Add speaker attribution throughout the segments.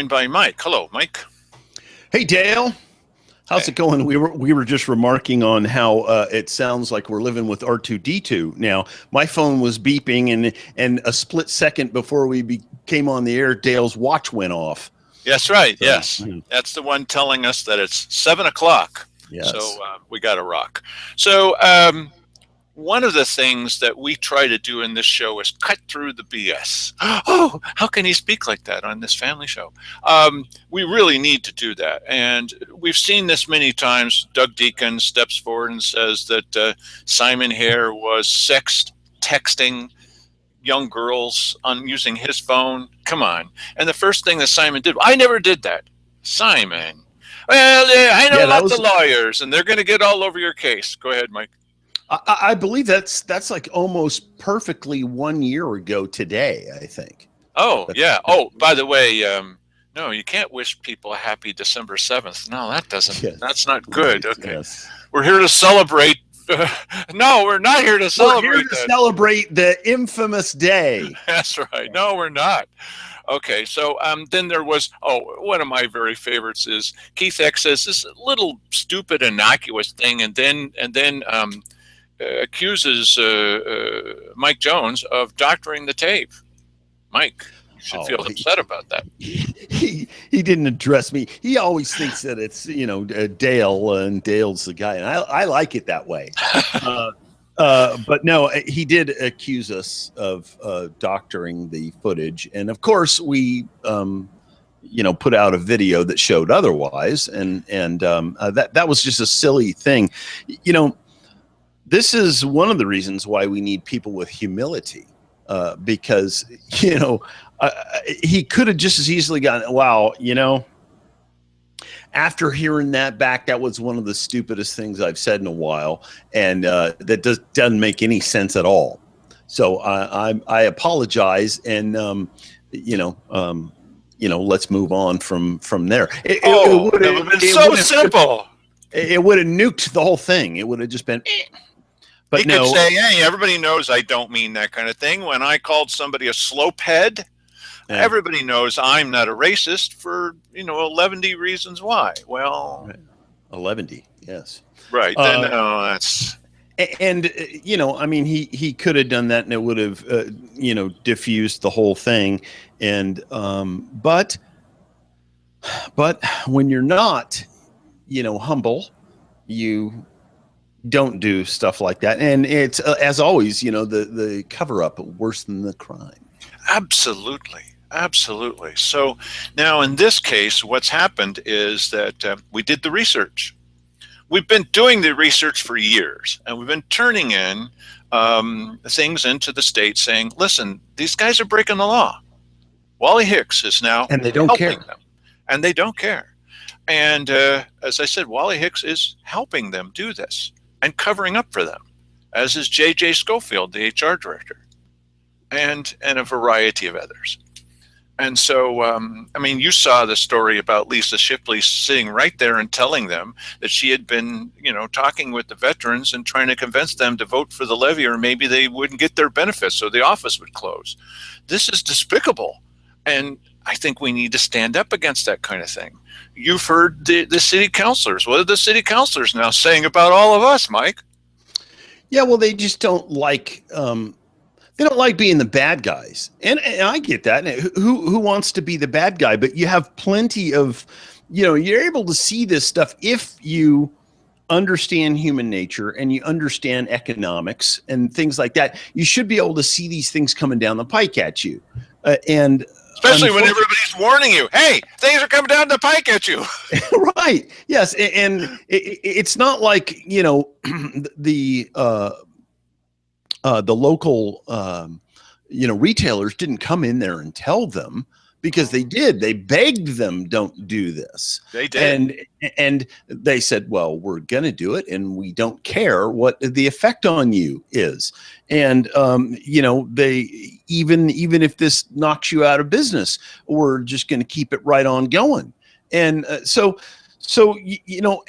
Speaker 1: By Mike. Hello, Mike.
Speaker 2: Hey Dale, how's
Speaker 1: Hey.
Speaker 2: it going? We were just remarking on how it sounds like we're living with R2D2 now. My phone was beeping, and a split second before came on the air, Dale's watch went off.
Speaker 1: Yes, right.
Speaker 2: So
Speaker 1: Yes, that's the one telling us that it's 7 o'clock. So
Speaker 2: yes,
Speaker 1: we got to rock. So one of the things that we try to do in this show is cut through the BS. Oh, how can he speak like that on this family show? We really need to do that, and we've seen this many times. Doug Deacon steps forward and says that Simon Hare was texting young girls on using his phone. Come on. And the first thing that Simon did, I never did that. Simon. Well, I know
Speaker 2: yeah, that
Speaker 1: lots of
Speaker 2: was.
Speaker 1: lawyers, and they're going to get all over your case. Go ahead, Mike.
Speaker 2: I believe that's like almost perfectly 1 year ago today. I think.
Speaker 1: Oh,
Speaker 2: That's,
Speaker 1: yeah. Oh, by the way, no, you can't wish people a happy December 7th. No, that doesn't,
Speaker 2: yes,
Speaker 1: that's not good.
Speaker 2: right.
Speaker 1: Okay.
Speaker 2: Yes,
Speaker 1: We're here to celebrate. No, we're not here to
Speaker 2: we're here
Speaker 1: celebrate
Speaker 2: to
Speaker 1: that.
Speaker 2: celebrate the infamous day.
Speaker 1: That's right. No, we're not. Okay, so then there was, one of my very favorites is Keith X says this little stupid innocuous thing, and then accuses Mike Jones of doctoring the tape. Mike, you should feel
Speaker 2: Oh,
Speaker 1: upset about that.
Speaker 2: he didn't address me. He always thinks that it's Dale, and Dale's the guy, and I like it that way. Uh, but no, he did accuse us of doctoring the footage, and of course we put out a video that showed otherwise, and that was just a silly thing. This is one of the reasons why we need people with humility, because he could have just as easily gone, wow, after hearing that back, that was one of the stupidest things I've said in a while, and that doesn't make any sense at all. So I apologize, and let's move on from there.
Speaker 1: It would have been so simple.
Speaker 2: It would have nuked the whole thing. It would have just been. But
Speaker 1: He could
Speaker 2: no,
Speaker 1: say, hey, everybody knows I don't mean that kind of thing. When I called somebody a slopehead, everybody knows I'm not a racist for 11 reasons why. Well,
Speaker 2: 11, yes,
Speaker 1: right. Then that's.
Speaker 2: And I mean, he could have done that, and it would have diffused the whole thing. And but when you're not humble, you don't do stuff like that. And it's as always, the cover up worse than the crime.
Speaker 1: Absolutely. Absolutely. So now in this case, what's happened is that we did the research. We've been doing the research for years, and we've been turning in things into the state saying, listen, these guys are breaking the law. Wally Hicks is now
Speaker 2: and they don't
Speaker 1: helping
Speaker 2: care.
Speaker 1: them, and they don't care. And as I said, Wally Hicks is helping them do this and covering up for them, as is J.J. Schofield, the HR director, and a variety of others. And so, I mean, you saw the story about Lisa Shipley sitting right there and telling them that she had been, talking with the veterans and trying to convince them to vote for the levy, or maybe they wouldn't get their benefits, so the office would close. This is despicable. And I think we need to stand up against that kind of thing. You've heard the city councilors. What are the city councilors now saying about all of us, Mike?
Speaker 2: Yeah, well, they just don't like they don't like being the bad guys, and I get that. Who wants to be the bad guy? But you have plenty of, you're able to see this stuff if you understand human nature and you understand economics and things like that. You should be able to see these things coming down the pike at you, and
Speaker 1: especially when everybody's warning you, hey, things are coming down the pike at you.
Speaker 2: Right. Yes. And it's not like, the local, retailers didn't come in there and tell them, because they did. They begged them, don't do this.
Speaker 1: They did.
Speaker 2: And they said, well, we're going to do it, and we don't care what the effect on you is. And, they even if this knocks you out of business, we're just going to keep it right on going. And so,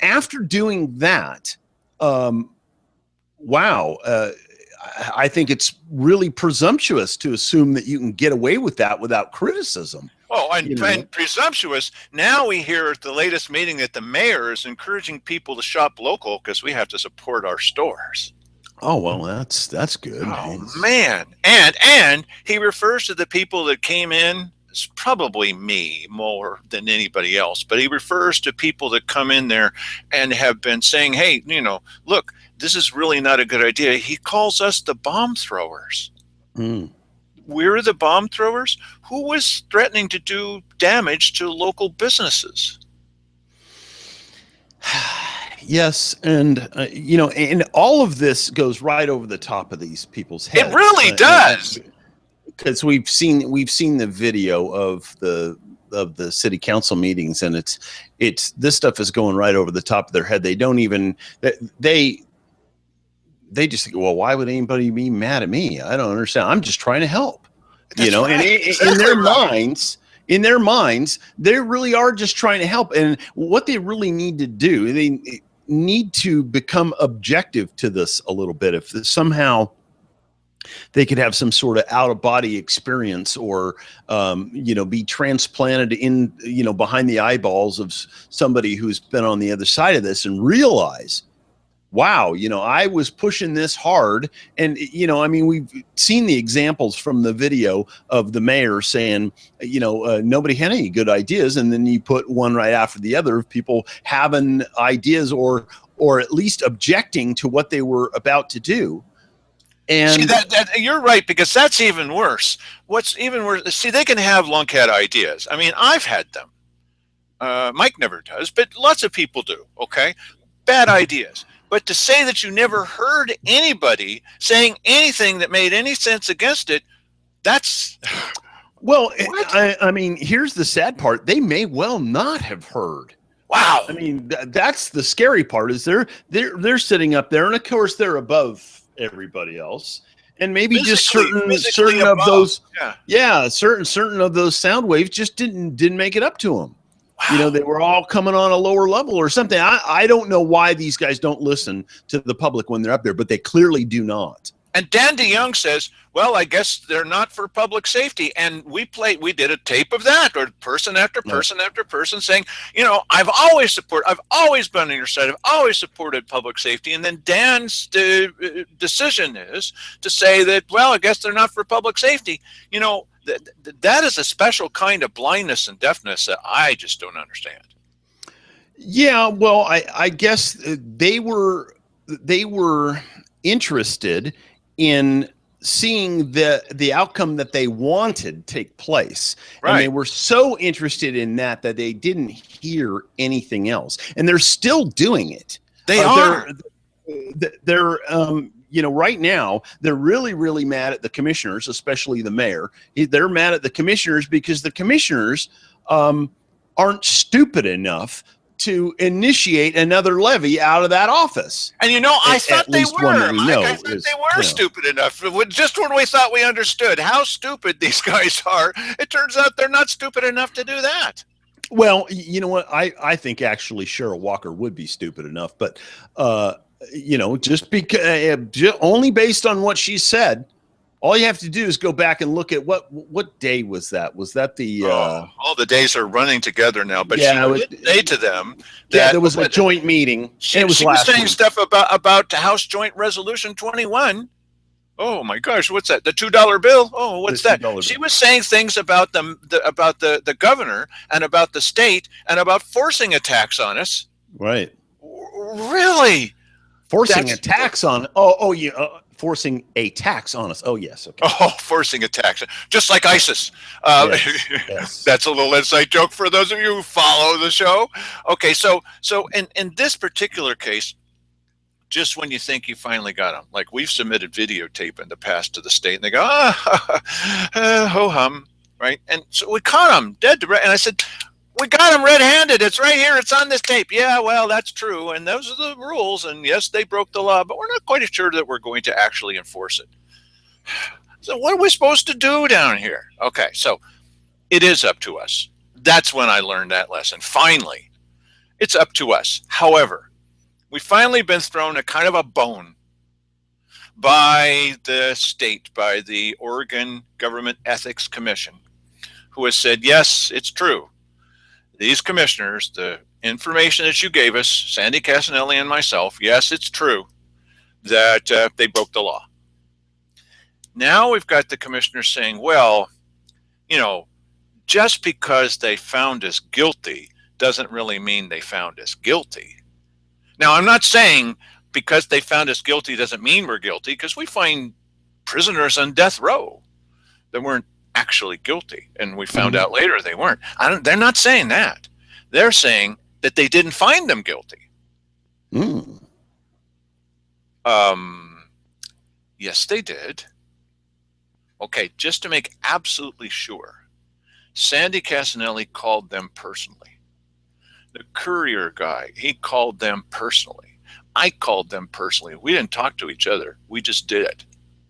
Speaker 2: after doing that, wow, I think it's really presumptuous to assume that you can get away with that without criticism.
Speaker 1: Oh,
Speaker 2: You know,
Speaker 1: and presumptuous. Now we hear at the latest meeting that the mayor is encouraging people to shop local because we have to support our stores.
Speaker 2: oh well, that's good.
Speaker 1: Oh man. And he refers to the people that came in, it's probably me more than anybody else, but he refers to people that come in there and have been saying, "Hey, look, this is really not a good idea." He calls us the bomb throwers.
Speaker 2: Mm.
Speaker 1: We're the bomb throwers. Who was threatening to do damage to local businesses?
Speaker 2: Yes, and and all of this goes right over the top of these people's
Speaker 1: It
Speaker 2: heads,
Speaker 1: really does.
Speaker 2: because we've seen the video of the city council meetings, and it's this stuff is going right over the top of their head. They don't even they just think, well, why would anybody be mad at me? I don't understand. I'm just trying to help,
Speaker 1: That's
Speaker 2: and
Speaker 1: right.
Speaker 2: in
Speaker 1: Exactly
Speaker 2: their
Speaker 1: right.
Speaker 2: minds, they really are just trying to help. And what they really need to do, they need to become objective to this a little bit. If somehow they could have some sort of out of body experience, or be transplanted in, behind the eyeballs of somebody who's been on the other side of this, and realize, wow, I was pushing this hard. And, we've seen the examples from the video of the mayor saying, nobody had any good ideas. And then you put one right after the other of people having ideas, or at least objecting to what they were about to do.
Speaker 1: See
Speaker 2: And
Speaker 1: that you're right, because that's even worse. What's even worse? See, they can have lunkhead ideas. I mean, I've had them. Mike never does, but lots of people do. Okay, bad ideas. But to say that you never heard anybody saying anything that made any sense against it, that's
Speaker 2: well,
Speaker 1: what?
Speaker 2: I mean, here's the sad part. They may well not have heard. I
Speaker 1: Wow.
Speaker 2: mean, that's the scary part, is they're sitting up there, and of course they're above everybody else, and maybe just
Speaker 1: Physically
Speaker 2: certain of
Speaker 1: above.
Speaker 2: those,
Speaker 1: Yeah.
Speaker 2: yeah, certain of those sound waves just didn't make it up to them.
Speaker 1: Wow.
Speaker 2: They were all coming on a lower level or something. I don't know why these guys don't listen to the public when they're up there, but they clearly do not.
Speaker 1: And Dan DeYoung says, "Well, I guess they're not for public safety." And we did a tape of that, or person after
Speaker 2: Right.
Speaker 1: person after person saying, I've always been on your side. I've always supported public safety. And then Dan's decision is to say that, well, I guess they're not for public safety. That is a special kind of blindness and deafness that I just don't understand.
Speaker 2: Yeah, well, I guess they were interested in seeing the outcome that they wanted take place, and they
Speaker 1: Right.
Speaker 2: were so interested in that they didn't hear anything else, and they're still doing it.
Speaker 1: They
Speaker 2: They're
Speaker 1: are.
Speaker 2: right now they're really mad at the commissioners, especially the mayor. They're mad at the commissioners because the commissioners aren't stupid enough to initiate another levy out of that office.
Speaker 1: And I thought
Speaker 2: At
Speaker 1: they
Speaker 2: least one that
Speaker 1: were,
Speaker 2: we
Speaker 1: Mike.
Speaker 2: know
Speaker 1: I thought
Speaker 2: is,
Speaker 1: they were stupid enough. Just when we thought we understood how stupid these guys are, it turns out they're not stupid enough to do that.
Speaker 2: well, you know what? I think actually Cheryl Walker would be stupid enough, but just because only based on what she said. All you have to do is go back and look at what day was that? Was that the
Speaker 1: All the days are running together now. But
Speaker 2: yeah,
Speaker 1: she did say to them
Speaker 2: yeah,
Speaker 1: that
Speaker 2: there was a joint meeting, and
Speaker 1: she
Speaker 2: it was
Speaker 1: was
Speaker 2: last
Speaker 1: saying
Speaker 2: week.
Speaker 1: stuff about House Joint Resolution 21. Oh my gosh, what's that? The $2 bill? Oh, what's
Speaker 2: The
Speaker 1: that?
Speaker 2: $2
Speaker 1: She
Speaker 2: bill.
Speaker 1: was saying things about the governor and about the state and about forcing a tax on us.
Speaker 2: Right.
Speaker 1: Really?
Speaker 2: Forcing a
Speaker 1: That's
Speaker 2: tax on oh yeah, forcing a tax on us. Oh yes, okay.
Speaker 1: Oh, forcing a tax, just like ISIS.
Speaker 2: Yes. Yes.
Speaker 1: That's a little inside joke for those of you who follow the show. Okay, so in this particular case, just when you think you finally got them, like we've submitted videotape in the past to the state, and they go, ho hum, right? And so we caught them dead to rights. And I said, we got them red-handed. It's right here. It's on this tape. Yeah, well, that's true. And those are the rules. And yes, they broke the law, but we're not quite sure that we're going to actually enforce it. So what are we supposed to do down here? Okay, so it is up to us. That's when I learned that lesson. Finally, it's up to us. However, we've finally been thrown a kind of a bone by the state, by the Oregon Government Ethics Commission, who has said, yes, it's true. These commissioners, the information that you gave us, Sandy Casanelli and myself, yes, it's true that they broke the law. Now we've got the commissioners saying, well, just because they found us guilty doesn't really mean they found us guilty. Now, I'm not saying because they found us guilty doesn't mean we're guilty, because we find prisoners on death row that weren't actually guilty, and we found out later they weren't. They're not saying that. They're saying that they didn't find them guilty. Yes, they did. Okay, just to make absolutely sure, Sandy Casanelli called them personally. The courier guy, he called them personally. I called them personally. We didn't talk to each other. We just did it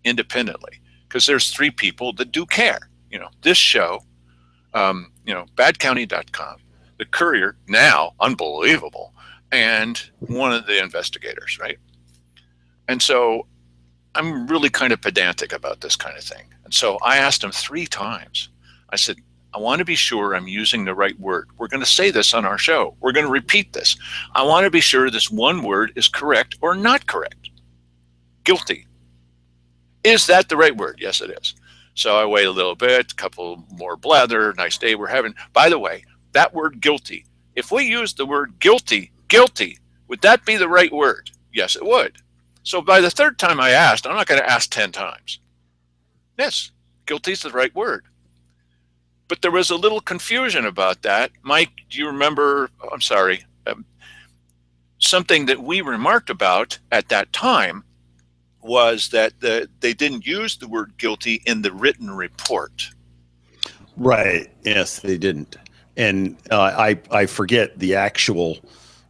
Speaker 1: independently, because there's 3 people that do care. This show, badcounty.com, the courier, now unbelievable, and one of the investigators, right? And so I'm really kind of pedantic about this kind of thing. And so I asked him 3 times. I said, I want to be sure I'm using the right word. We're going to say this on our show. We're going to repeat this. I want to be sure this one word is correct or not correct. Guilty. Is that the right word? Yes, it is. So I wait a little bit, a couple more blather, nice day we're having. By the way, that word guilty, if we use the word guilty, would that be the right word? Yes, it would. So by the 3rd time I asked, I'm not going to ask 10 times. Yes, guilty is the right word. But there was a little confusion about that. Mike, do you remember, I'm sorry, something that we remarked about at that time was that they didn't use the word guilty in the written report.
Speaker 2: Right. Yes, they didn't. And I forget the actual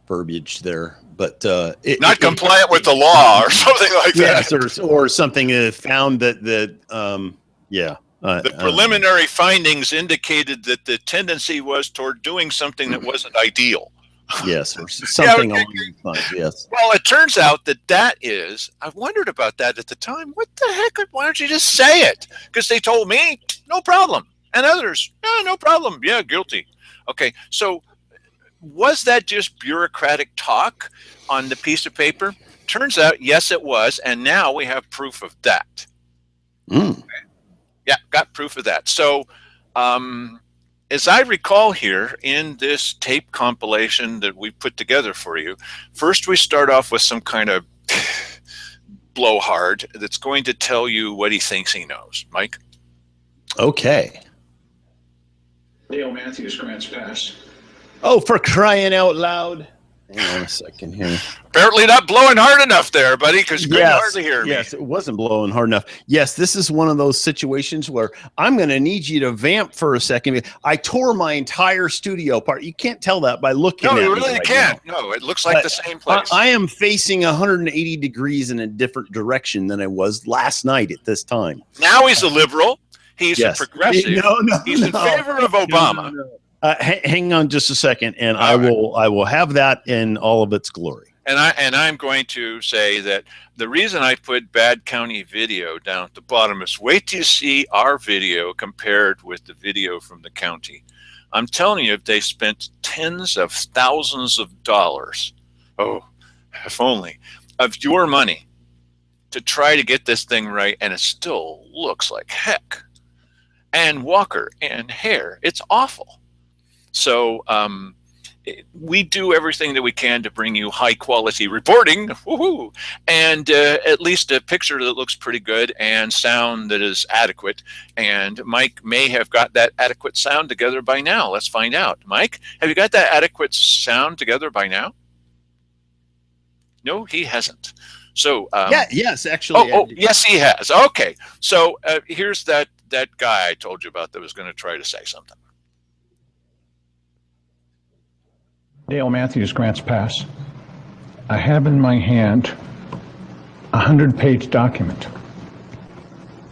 Speaker 2: verbiage there, but
Speaker 1: not compliant with the law or something like that.
Speaker 2: Yes, or something found that the
Speaker 1: preliminary findings indicated that the tendency was toward doing something that wasn't ideal.
Speaker 2: Yes, or something along those lines. Yes.
Speaker 1: Well, it turns out that is. I wondered about that at the time. What the heck? Why don't you just say it? Because they told me no problem, and others, no problem. Yeah, guilty. Okay, so was that just bureaucratic talk on the piece of paper? Turns out, yes, it was, and now we have proof of that. Okay. Yeah, got proof of that. So, as I recall here in this tape compilation that we put together for you, first we start off with some kind of blowhard that's going to tell you what he thinks he knows. Mike?
Speaker 2: Okay.
Speaker 3: Dale Matthews grants pass.
Speaker 2: Oh, for crying out loud. Hang on a second here.
Speaker 1: Apparently not blowing hard enough there, buddy, because you couldn't hardly hear me.
Speaker 2: Yes, it wasn't blowing hard enough. Yes, this is one of those situations where I'm going to need you to vamp for a second. I tore my entire studio apart. You can't tell that by looking at it.
Speaker 1: No, you really can't. No, it looks like the same place.
Speaker 2: I am facing 180 degrees in a different direction than I was last night at this time.
Speaker 1: Now he's a liberal. He's a progressive. He's in favor of Obama.
Speaker 2: Hang on just a second, and I will have that in all of its glory.
Speaker 1: And I'm going to say that the reason I put Bad County video down at the bottom is wait till you see our video compared with the video from the county. I'm telling you, if they spent tens of thousands of dollars, if only, of your money to try to get this thing right, and it still looks like heck. And Walker and Hare, it's awful. So we do everything that we can to bring you high quality reporting, woohoo, and at least a picture that looks pretty good and sound that is adequate. And Mike may have got that adequate sound together by now. Let's find out. Mike, have you got that adequate sound together by now? No, he hasn't. So
Speaker 2: yes, actually.
Speaker 1: Yes, he has. Okay, so here's that guy I told you about that was going to try to say something.
Speaker 3: Dale Matthews grants pass. I have in my hand a 100-page document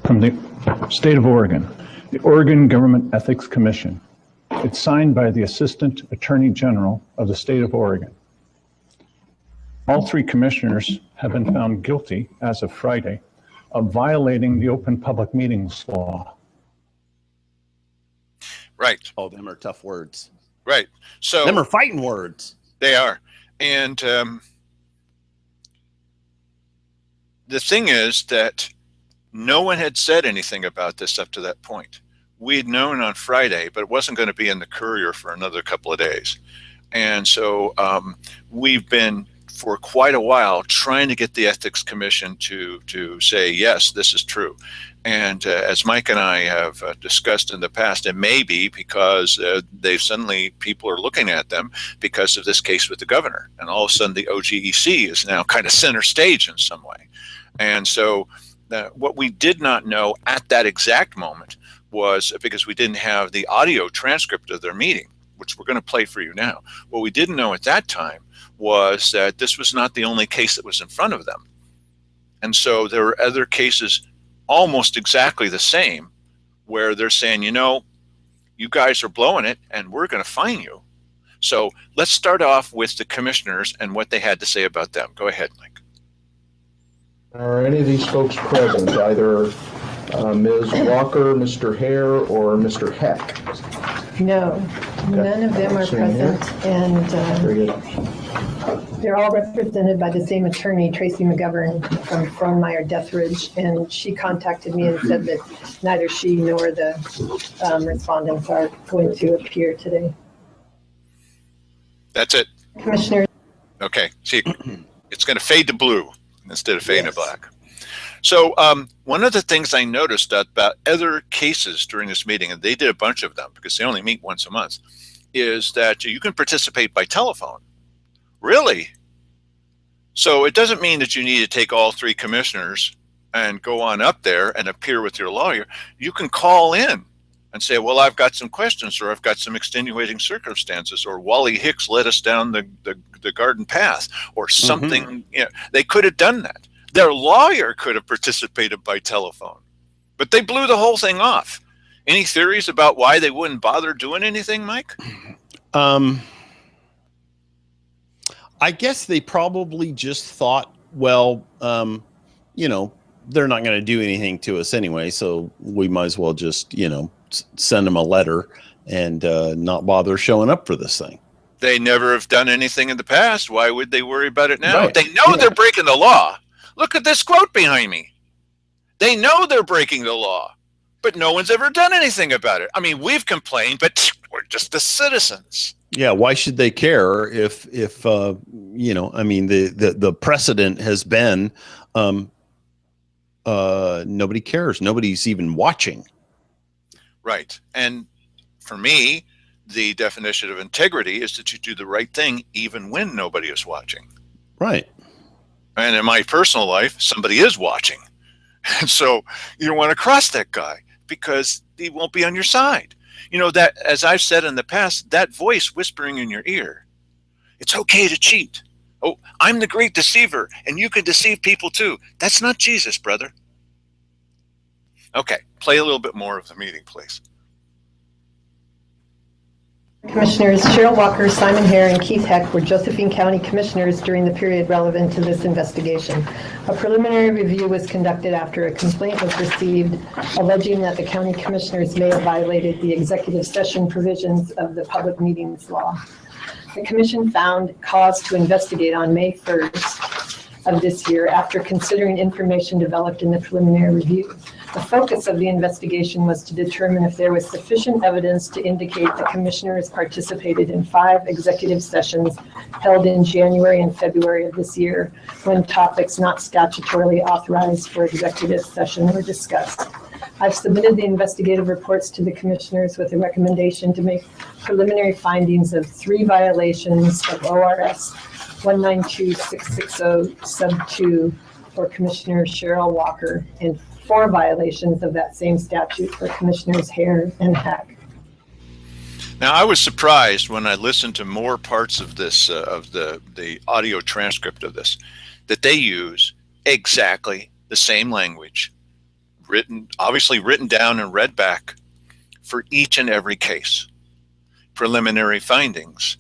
Speaker 3: from the state of Oregon, the Oregon Government Ethics Commission. It's signed by the Assistant Attorney General of the state of Oregon. All 3 commissioners have been found guilty as of Friday of violating the Open Public Meetings Law.
Speaker 1: Right.
Speaker 2: Oh, them are tough words.
Speaker 1: Right. So
Speaker 2: them are fighting words.
Speaker 1: They are. And the thing is that no one had said anything about this up to that point. We'd known on Friday, but it wasn't going to be in the Courier for another couple of days. And so we've been for quite a while trying to get the Ethics Commission to say, yes, this is true. And as Mike and I have discussed in the past, it may be because people are looking at them because of this case with the governor. And all of a sudden the OGEC is now kind of center stage in some way. And so what we did not know at that exact moment was, because we didn't have the audio transcript of their meeting, which we're going to play for you now. What we didn't know at that time was that this was not the only case that was in front of them. And so there were other cases almost exactly the same where they're saying, you guys are blowing it and we're going to fine you. So let's start off with the commissioners and what they had to say about them. Go ahead, Mike.
Speaker 4: Are any of these folks present, either Ms. Walker, Mr. Hare, or Mr. Heck?
Speaker 5: No, none of them are present, and they're all represented by the same attorney, Tracy McGovern from Frohnmeyer Deathridge, and she contacted me and said that neither she nor the respondents are going to appear today.
Speaker 1: That's it.
Speaker 5: Commissioner.
Speaker 1: Okay, see, it's going to fade to blue instead of fade to black. So one of the things I noticed about other cases during this meeting, and they did a bunch of them because they only meet once a month, is that you can participate by telephone. Really? So it doesn't mean that you need to take all three commissioners and go on up there and appear with your lawyer. You can call in and say, well, I've got some questions, or I've got some extenuating circumstances, or Wally Hicks led us down the garden path, or something. They could have done that. Their lawyer could have participated by telephone, but they blew the whole thing off. Any theories about why they wouldn't bother doing anything, Mike?
Speaker 2: I guess they probably just thought, well, they're not going to do anything to us anyway, so we might as well just, send them a letter and not bother showing up for this thing.
Speaker 1: They never have done anything in the past. Why would they worry about it now?
Speaker 2: Right.
Speaker 1: They know they're breaking the law. Look at this quote behind me. They know they're breaking the law, but no one's ever done anything about it. I mean, we've complained, but we're just the citizens.
Speaker 2: Yeah, why should they care if the precedent has been nobody cares. Nobody's even watching.
Speaker 1: Right. And for me, the definition of integrity is that you do the right thing even when nobody is watching.
Speaker 2: Right.
Speaker 1: And in my personal life, somebody is watching. And so you don't want to cross that guy because he won't be on your side. That, as I've said in the past, that voice whispering in your ear, it's okay to cheat. Oh, I'm the great deceiver and you can deceive people too. That's not Jesus, brother. Okay, play a little bit more of the meeting, please.
Speaker 5: Commissioners Cheryl Walker, Simon Hare, and Keith Heck were Josephine County Commissioners during the period relevant to this investigation. A preliminary review was conducted after a complaint was received alleging that the County Commissioners may have violated the executive session provisions of the Public Meetings Law. The Commission found cause to investigate on May 1st of this year after considering information developed in the preliminary review. The focus of the investigation was to determine if there was sufficient evidence to indicate the commissioners participated in 5 executive sessions held in January and February of this year when topics not statutorily authorized for executive session were discussed. I've submitted the investigative reports to the commissioners with a recommendation to make preliminary findings of 3 violations of ORS 192-660 sub 2 for Commissioner Cheryl Walker and 4 violations of that same statute for Commissioners Hare and Heck.
Speaker 1: Now, I was surprised when I listened to more parts of this, of the audio transcript of this, that they use exactly the same language, obviously written down and read back for each and every case. Preliminary findings,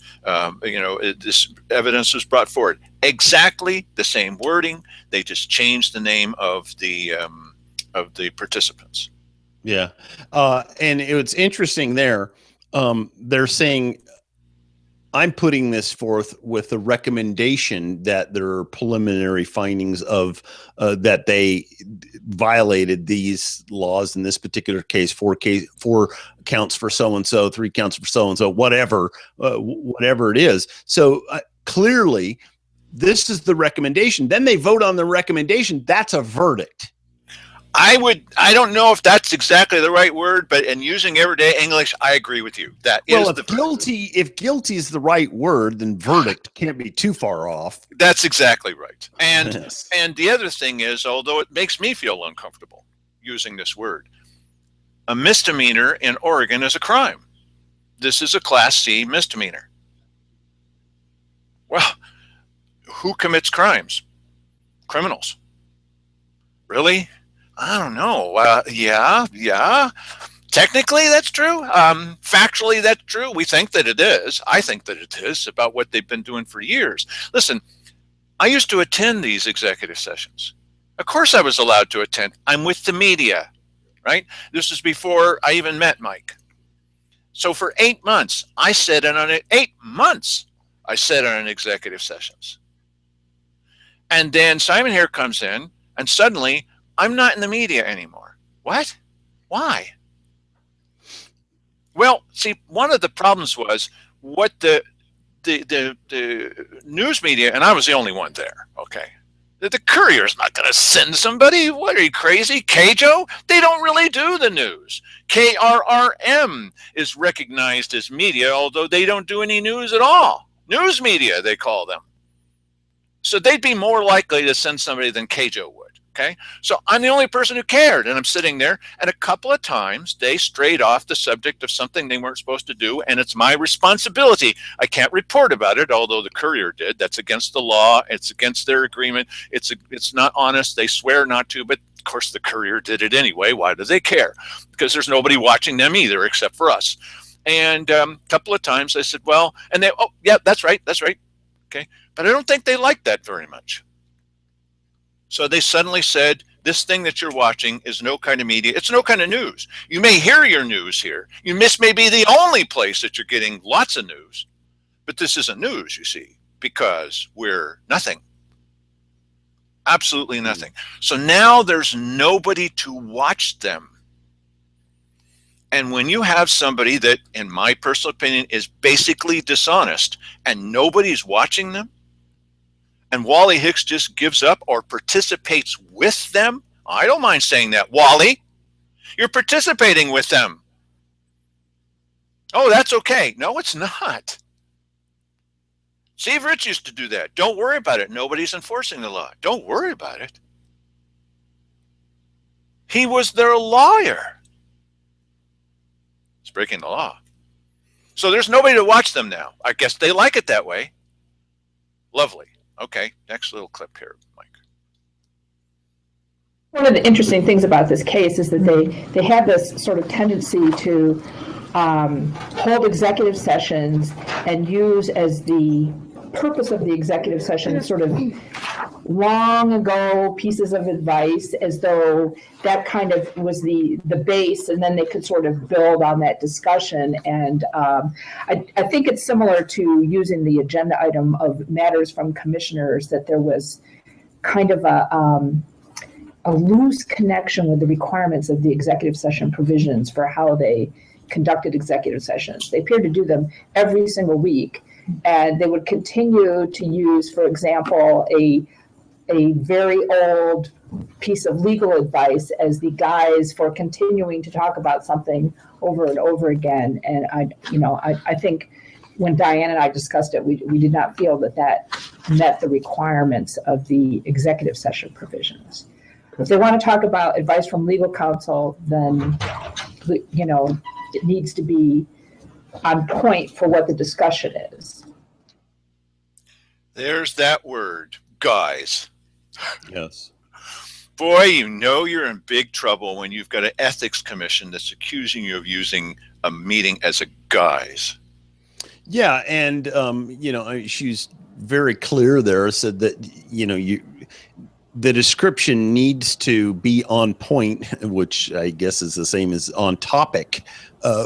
Speaker 1: this evidence was brought forward. Exactly the same wording. They just changed the name of the participants.
Speaker 2: Yeah. And it's interesting there They're saying, I'm putting this forth with the recommendation that there are preliminary findings of that they violated these laws in this particular case. Four counts for so and so, 3 counts for so and so, whatever it is. So clearly, this is the recommendation. Then they vote on the recommendation. That's a verdict.
Speaker 1: I don't know if that's exactly the right word, but in using everyday English, I agree with you.
Speaker 2: If guilty is the right word, then verdict can't be too far off.
Speaker 1: That's exactly right. And
Speaker 2: Yes.
Speaker 1: and the other thing is, although it makes me feel uncomfortable using this word, a misdemeanor in Oregon is a crime. This is a Class C misdemeanor. Well, who commits crimes? Criminals. Really? I don't know. Yeah. Technically, that's true. Factually, that's true. We think that it is. I think that it is about what they've been doing for years. Listen, I used to attend these executive sessions. Of course, I was allowed to attend. I'm with the media, right? This is before I even met Mike. So for 8 months, I sat in on it. 8 months, I sat in executive sessions. And then Simon here comes in, and suddenly I'm not in the media anymore. What? Why? Well, see, one of the problems was what the news media, and I was the only one there, okay? The Courier's not going to send somebody. What, are you crazy? KJO? They don't really do the news. KRRM is recognized as media, although they don't do any news at all. News media, they call them. So they'd be more likely to send somebody than KJO would. Okay, so I'm the only person who cared, and I'm sitting there, and a couple of times they strayed off the subject of something they weren't supposed to do, and it's my responsibility. I can't report about it, although the Courier did. That's against the law. It's against their agreement. It's not honest. They swear not to, but of course the Courier did it anyway. Why do they care? Because there's nobody watching them either except for us. And a couple of times I said, well, and they, oh, yeah, that's right. Okay, but I don't think they liked that very much. So they suddenly said, this thing that you're watching is no kind of media. It's no kind of news. You may hear your news here. This may be the only place that you're getting lots of news. But this isn't news, you see, because we're nothing. Absolutely nothing. So now there's nobody to watch them. And when you have somebody that, in my personal opinion, is basically dishonest and nobody's watching them, and Wally Hicks just gives up or participates with them, I don't mind saying that. Wally, you're participating with them. Oh, that's okay. No, it's not. Steve Rich used to do that. Don't worry about it. Nobody's enforcing the law. Don't worry about it. He was their lawyer. He's breaking the law. So there's nobody to watch them now. I guess they like it that way. Lovely. Okay, next little clip here, Mike.
Speaker 6: One of the interesting things about this case is that they have this sort of tendency to hold executive sessions and use as the purpose of the executive session sort of long ago pieces of advice, as though that kind of was the base, and then they could sort of build on that discussion. And I think it's similar to using the agenda item of matters from commissioners, that there was kind of a loose connection with the requirements of the executive session provisions for how they conducted executive sessions. They appeared to do them every single week, and they would continue to use, for example, a very old piece of legal advice as the guise for continuing to talk about something over and over again. And I think when Diane and I discussed it, we did not feel that met the requirements of the executive session provisions. If they want to talk about advice from legal counsel, then it needs to be on point for what the discussion is.
Speaker 1: There's that word, guys.
Speaker 2: Yes.
Speaker 1: Boy, you're in big trouble when you've got an ethics commission that's accusing you of using a meeting as a guise.
Speaker 2: Yeah, and she's very clear there. Said that the description needs to be on point, which I guess is the same as on topic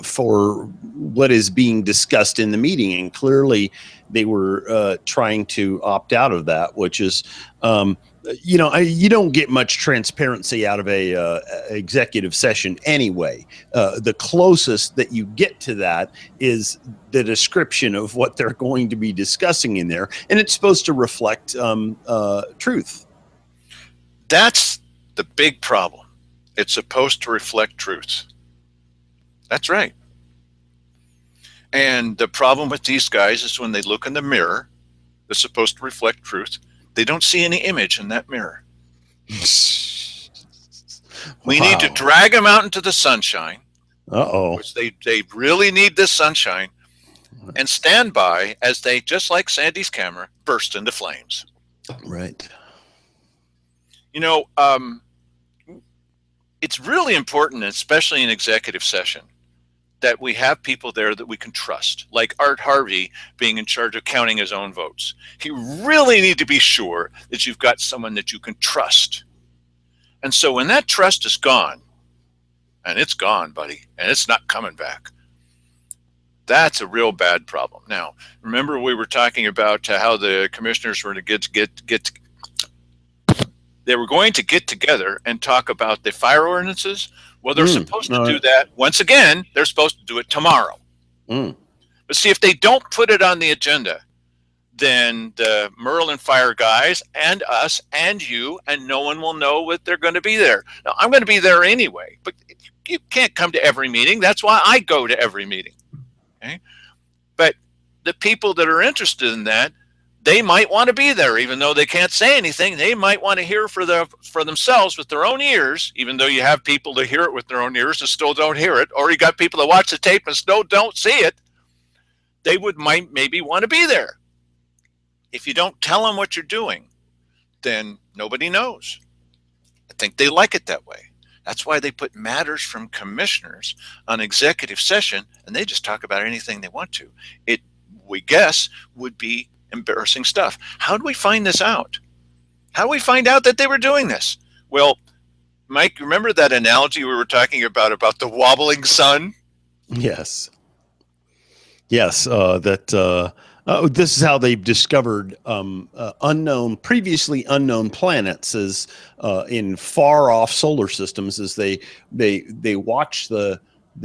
Speaker 2: for what is being discussed in the meeting. And clearly they were trying to opt out of that, which is, you don't get much transparency out of a executive session anyway. The closest that you get to that is the description of what they're going to be discussing in there, and it's supposed to reflect truth.
Speaker 1: That's the big problem. It's supposed to reflect truth. That's right. And the problem with these guys is when they look in the mirror that's supposed to reflect truth, they don't see any image in that mirror. We need to drag them out into the sunshine. Which they really need this sunshine, and stand by as they, just like Sandy's camera, burst into flames.
Speaker 2: Right.
Speaker 1: It's really important, especially in executive session, that we have people there that we can trust, like Art Harvey being in charge of counting his own votes. You really need to be sure that you've got someone that you can trust. And so when that trust is gone, and it's gone, buddy, and it's not coming back, that's a real bad problem. Now, remember we were talking about how the commissioners were to they were going to get together and talk about the fire ordinances. Well, they're supposed to do that. Once again, they're supposed to do it tomorrow. But see, if they don't put it on the agenda, then the Merlin Fire guys and us and you and no one will know that they're going to be there. Now, I'm going to be there anyway, but you can't come to every meeting. That's why I go to every meeting. Okay? But the people that are interested in that, they might want to be there, even though they can't say anything. They might want to hear for themselves with their own ears, even though you have people to hear it with their own ears and still don't hear it, or you got people that watch the tape and still don't see it. They might maybe want to be there. If you don't tell them what you're doing, then nobody knows. I think they like it that way. That's why they put matters from commissioners on executive session, and they just talk about anything they want to. It, we guess, would be embarrassing stuff. How do we find this out? How do we find out that they were doing this? Well, Mike, remember that analogy we were talking about the wobbling sun?
Speaker 2: Yes. Yes. This is how they've discovered previously unknown planets as in far off solar systems, as they watch the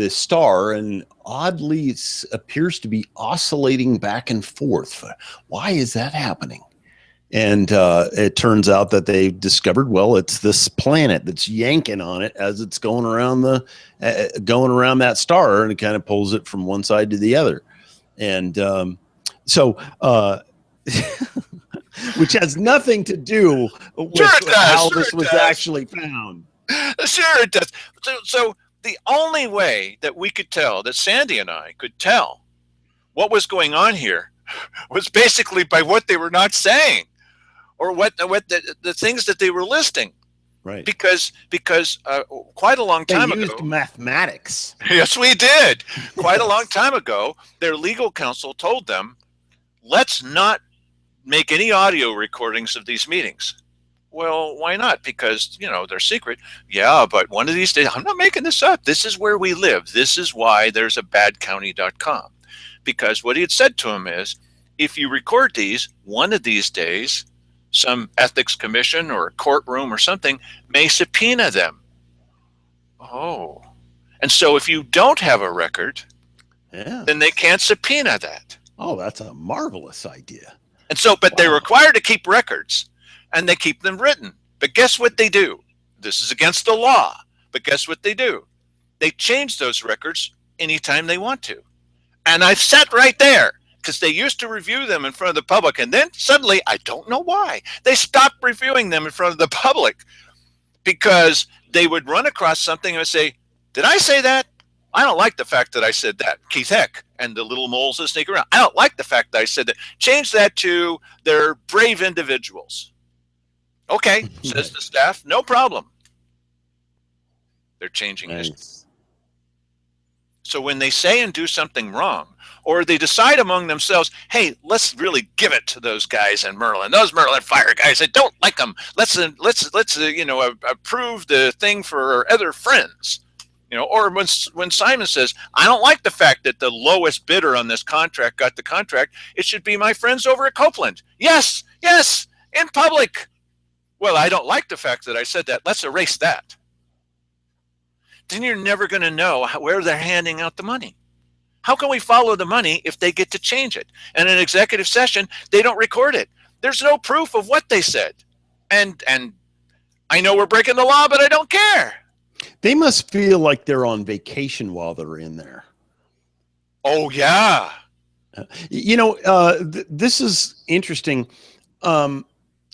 Speaker 2: star, and oddly appears to be oscillating back and forth. Why is that happening? And it turns out that they discovered, well, it's this planet that's yanking on it as it's going around that star, and it kind of pulls it from one side to the other. And which has nothing to do with how this was actually found.
Speaker 1: Sure it does. So the only way that we could tell, that Sandy and I could tell what was going on here, was basically by what they were not saying, or what the things that they were listing.
Speaker 2: Right.
Speaker 1: Because quite a long time ago,
Speaker 2: they used mathematics.
Speaker 1: Yes, we did. Quite a long time ago, their legal counsel told them, let's not make any audio recordings of these meetings. Well, why not? Because, they're secret. Yeah, but one of these days, I'm not making this up. This is where we live. This is why there's a badcounty.com. Because what he had said to him is, if you record these, one of these days, some ethics commission or a courtroom or something may subpoena them. Oh. And so if you don't have a record, then they can't subpoena that.
Speaker 2: Oh, that's a marvelous idea.
Speaker 1: And so, but they're required to keep records, and they keep them written. But guess what they do? This is against the law. But guess what they do? They change those records anytime they want to. And I've sat right there, because they used to review them in front of the public. And then suddenly, I don't know why, they stopped reviewing them in front of the public, because they would run across something and say, did I say that? I don't like the fact that I said that. Keith Heck and the little moles that sneak around. I don't like the fact that I said that. Change that to they're brave individuals. Okay, says the staff, no problem. They're changing this. So when they say and do something wrong, or they decide among themselves, hey, let's really give it to those guys in Merlin, those Merlin fire guys. I don't like them. Let's approve the thing for our other friends. Or when Simon says, I don't like the fact that the lowest bidder on this contract got the contract. It should be my friends over at Copeland. Yes, in public. Well, I don't like the fact that I said that. Let's erase that. Then you're never going to know where they're handing out the money. How can we follow the money if they get to change it? And in an executive session, they don't record it. There's no proof of what they said. And I know we're breaking the law, but I don't care.
Speaker 2: They must feel like they're on vacation while they're in there.
Speaker 1: Oh, yeah.
Speaker 2: This is interesting.
Speaker 1: I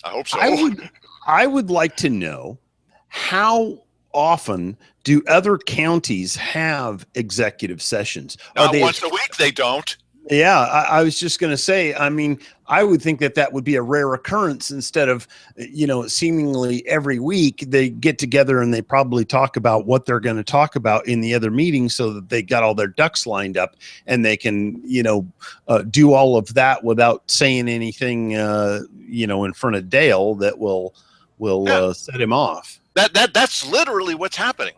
Speaker 1: hope so.
Speaker 2: I would like to know, how often do other counties have executive sessions?
Speaker 1: Not once a week, they don't.
Speaker 2: Yeah, I was just going to say, I mean, I would think that would be a rare occurrence instead of, seemingly every week they get together and they probably talk about what they're going to talk about in the other meeting so that they got all their ducks lined up and they can, do all of that without saying anything, in front of Dale that will set him off.
Speaker 1: That's literally what's happening.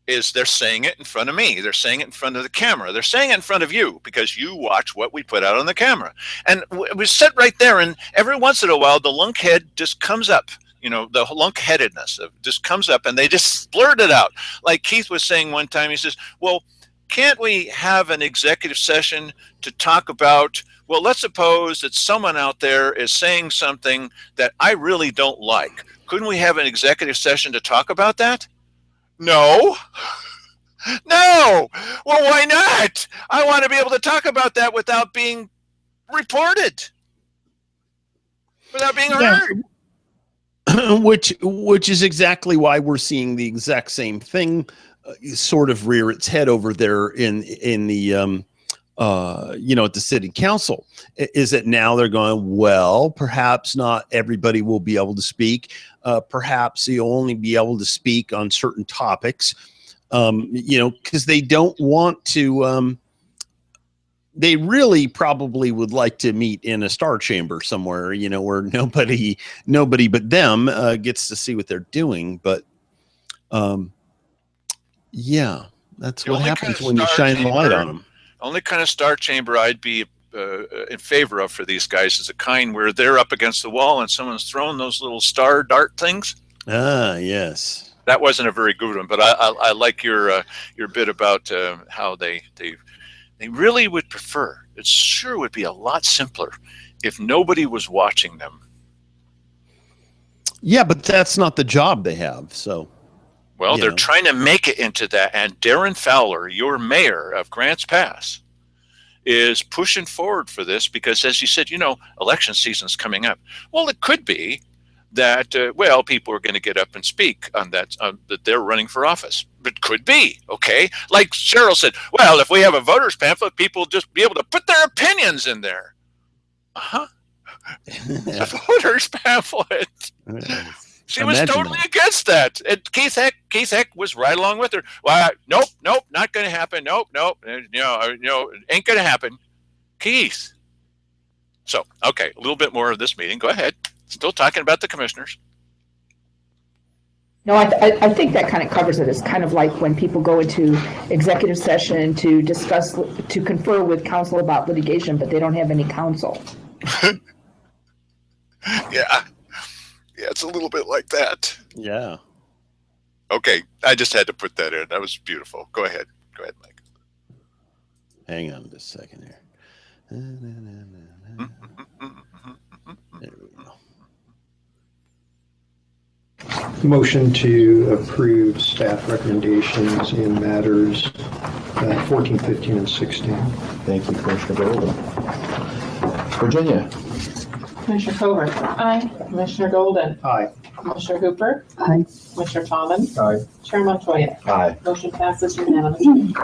Speaker 1: Is they're saying it in front of me. They're saying it in front of the camera. They're saying it in front of you because you watch what we put out on the camera. And we sit right there, and every once in a while, the lunkhead just comes up. The lunkheadedness just comes up, and they just blurt it out. Like Keith was saying one time, he says, well, can't we have an executive session to talk about, well, let's suppose that someone out there is saying something that I really don't like. Couldn't we have an executive session to talk about that? No. Well, why not? I want to be able to talk about that without being reported, without being heard.
Speaker 2: Which is exactly why we're seeing the exact same thing sort of rear its head over there in the at the city council. Is that now they're going, well, perhaps not everybody will be able to speak. Perhaps you'll only be able to speak on certain topics, because they don't want to. They really probably would like to meet in a star chamber somewhere, where nobody but them gets to see what they're doing. But yeah, that's what happens when you shine the light on them.
Speaker 1: Only kind of star chamber I'd be in favor of for these guys is a kind where they're up against the wall and someone's throwing those little star dart things.
Speaker 2: Ah, yes.
Speaker 1: That wasn't a very good one, but I like your bit about how they really would prefer. It sure would be a lot simpler if nobody was watching them.
Speaker 2: Yeah, but that's not the job they have. So,
Speaker 1: well, they're trying to make it into that. And Darren Fowler, your mayor of Grants Pass, is pushing forward for this because, as you said, election season's coming up. Well, it could be that, people are going to get up and speak on that, that they're running for office. It could be, okay? Like Cheryl said, well, if we have a voter's pamphlet, people will just be able to put their opinions in there. Uh-huh. A voter's pamphlet. She was totally against that. And Keith Heck was right along with her. Well, nope, not going to happen. Nope, ain't going to happen. Keith. So, okay, a little bit more of this meeting. Go ahead. Still talking about the commissioners.
Speaker 6: No, I think that kind of covers it. It's kind of like when people go into executive session to confer with counsel about litigation, but they don't have any counsel.
Speaker 1: Yeah, it's a little bit like that.
Speaker 2: Yeah.
Speaker 1: Okay, I just had to put that in. That was beautiful. Go ahead, Mike.
Speaker 2: Hang on just a second here. There we go.
Speaker 4: Motion to approve staff recommendations in matters 14, 15, and 16.
Speaker 7: Thank you, Commissioner Golden. Virginia.
Speaker 8: Commissioner Cover. Aye. Commissioner Golden.
Speaker 4: Aye.
Speaker 8: Commissioner Hooper.
Speaker 5: Aye.
Speaker 8: Commissioner Tomlin.
Speaker 4: Aye.
Speaker 8: Chair Montoya.
Speaker 7: Aye.
Speaker 8: Motion passes unanimously.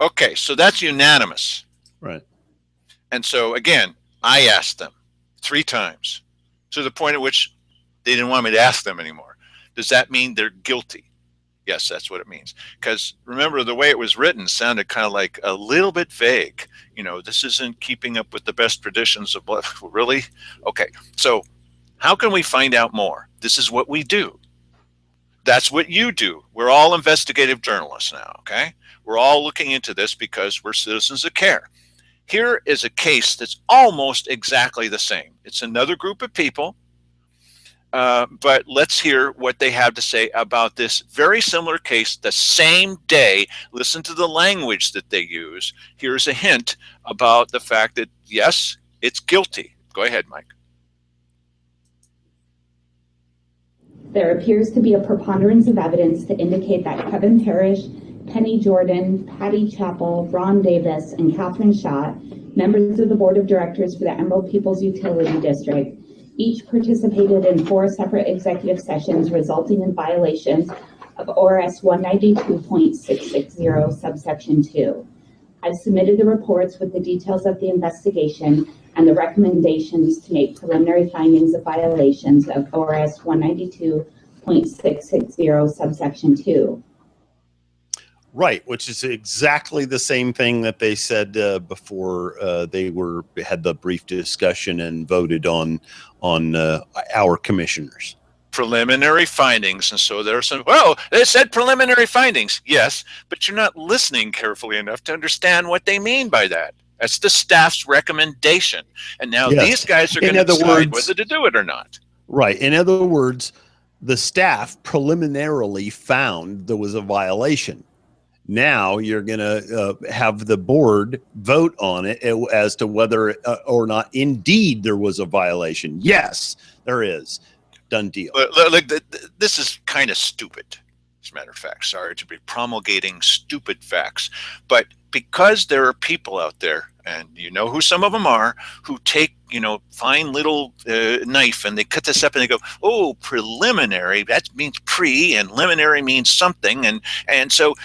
Speaker 1: Okay, so that's unanimous.
Speaker 2: Right.
Speaker 1: And so, again, I asked them 3 times to the point at which they didn't want me to ask them anymore. Does that mean they're guilty? Yes, that's what it means. Because remember, the way it was written sounded kind of like a little bit vague. This isn't keeping up with the best traditions of what, really? Okay, so how can we find out more? This is what we do. That's what you do. We're all investigative journalists now, okay? We're all looking into this because we're citizens of care. Here is a case that's almost exactly the same. It's another group of people. But let's hear what they have to say about this very similar case the same day. Listen to the language that they use. Here's a hint about the fact that, yes, it's guilty. Go ahead, Mike.
Speaker 9: There appears to be a preponderance of evidence to indicate that Kevin Parrish, Penny Jordan, Patty Chappell, Ron Davis, and Catherine Schott, members of the Board of Directors for the Emerald Peoples Utility District, each participated in 4 separate executive sessions resulting in violations of ORS 192.660 subsection 2. I've submitted the reports with the details of the investigation and the recommendations to make preliminary findings of violations of ORS 192.660 subsection 2.
Speaker 2: Right, which is exactly the same thing that they said before they had the brief discussion and voted on our commissioners.
Speaker 1: Preliminary findings. And so there's some, well, they said preliminary findings. Yes, but you're not listening carefully enough to understand what they mean by that. That's the staff's recommendation. And now these guys are going to decide whether to do it or not.
Speaker 2: Right. In other words, the staff preliminarily found there was a violation. Now you're going to have the board vote on it as to whether or not indeed there was a violation. Yes, there is. Done deal.
Speaker 1: Look, this is kind of stupid, as a matter of fact. Sorry to be promulgating stupid facts. But because there are people out there, and you know who some of them are, who take, fine little knife and they cut this up and they go, oh, preliminary, that means pre, and liminary means something. And so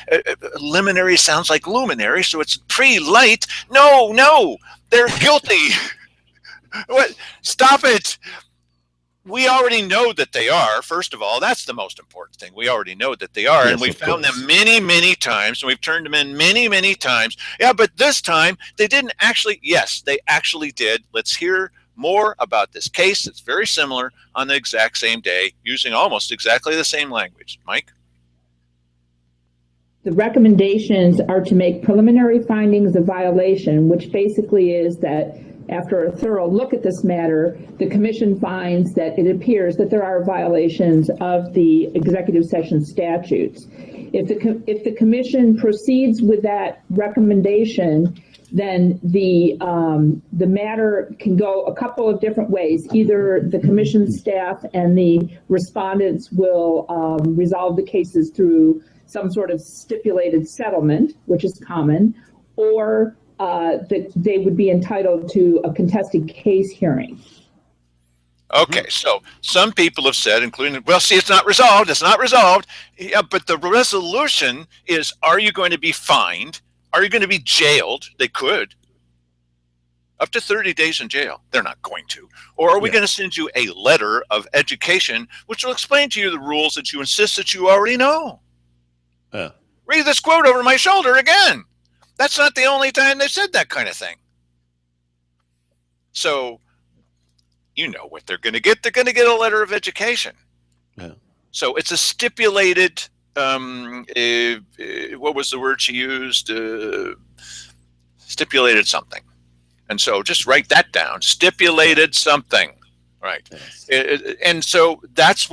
Speaker 1: liminary sounds like luminary, so it's pre-light. No, they're guilty. What? Stop it. We already know that they are. First of all, that's the most important thing. We already know that they are, and we found them many, many times, and we've turned them in many, many times. Yeah, but this time they didn't actually. Yes, they actually did. Let's hear more about this case. It's very similar on the exact same day, using almost exactly the same language. Mike?
Speaker 6: The recommendations are to make preliminary findings of violation, which basically is that after a thorough look at this matter, the commission finds that it appears that there are violations of the executive session statutes. If the commission proceeds with that recommendation, then the matter can go a couple of different ways. Either the commission staff and the respondents will resolve the cases through some sort of stipulated settlement, which is common, or that they would be entitled to a contested case hearing.
Speaker 1: Okay, so some people have said, including, well, see, it's not resolved. It's not resolved. Yeah, but the resolution is, are you going to be fined? Are you going to be jailed? They could. Up to 30 days in jail. They're not going to. Or are we going to send you a letter of education, which will explain to you the rules that you insist that you already know? Read this quote over my shoulder again. That's not the only time they said that kind of thing. So, you know what they're going to get. They're going to get a letter of education. Yeah. So it's a stipulated, what was the word she used? Stipulated something. And so just write that down. Stipulated something. Right. Yes. And so that's